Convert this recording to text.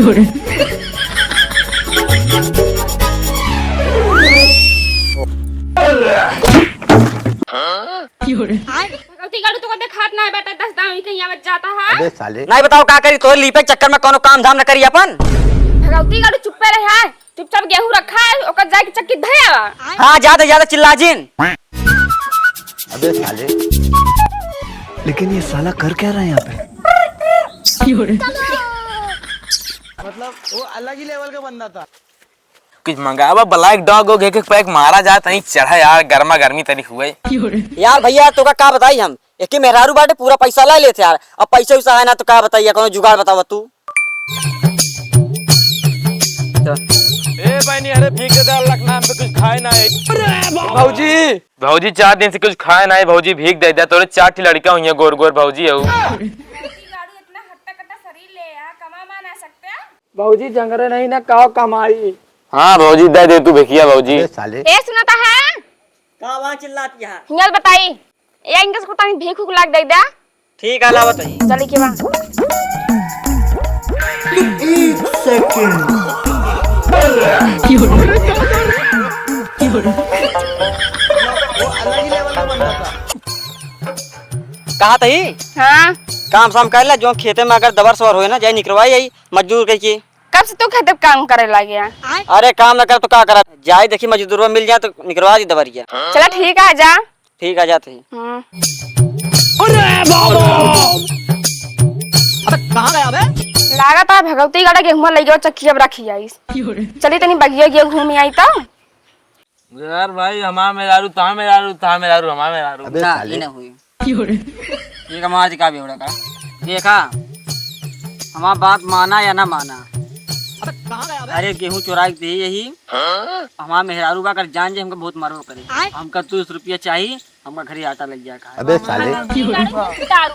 नहीं बताओ का करी तो लीपे चक्कर में कोनो काम धाम न करी अपन। भगवती गाड़ी चुप्पे रहे है, चुपचाप गेहूं रखा है ओकर जाके चक्की धया। हाँ ज्यादा चिल्ला जिन। अबे साले, लेकिन ये साला कर क्या रहा है यहाँ पे? मतलब वो अलग ही लेवल का बंदा था। कुछ मंगावा ब्लैक डॉग हो एक पैक मारा जाए तनी चढ़ा यार, गर्मा गर्मी तनी हुए यार भैया तो का बताई हम एक ही मेहरारू बाटे पूरा पैसा ले लेते यार, अब पैसा वैसा है ना तो का बताइए कोनो जुगाड़ बतावा तू। ए बहनी अरे भीख दे अल्लाह के नाम पे कुछ खाए ना है। भौजी 4 दिन से कुछ खाए ना है, भौजी भीख दे दे तोरे 4 ठी लड़का हुई है गोर गोर भौजी है। भौजी जंगरे नहीं ना काओ कमाई। हाँ भौजी दे दे तू भिखिया भौजी। साले ए सुनाता है का वहां चिल्लाती है? हिंगल बताई ए इंग्लिश को तानी भीख को लाग दे दे। ठीक है ला बताइए। चली के बा 1 सेकंड। वो अलग ही लेवल का बंदा था। कहा तही हां काम शाम कर ले, जो खेते में अगर दबर सवर होए ना जाए निकलवाई आई मजदूर कह के। कब से तू खेत काम करे लगे? अरे काम न कर तो का करा जाए, देखी मजदूर मिल जाए तो निकलवा दी दबरिया। चला ठीक है जा। ठीक है जाते हैं। कहाँ गया बे? लागत है भगवती गाड़ा गेहूं ले गयो चक्की अब रखी आई। चली तनी बगिया गयो घूमी आई तो। यार भाई हमार मेरारू ता मेरारू हमार मेरारू। अबे साले ना हुई ये कमाज का भी होड़ा का देखा हमारा बात माना या ना माना। अरे गेहूं चुराई दे यही हमारा मेहरारू बा कर जान जे हमको बहुत मारो करे, हमका 200 रुपया चाहिए, हमका घरे आटा लग गया का। अबे साले दारू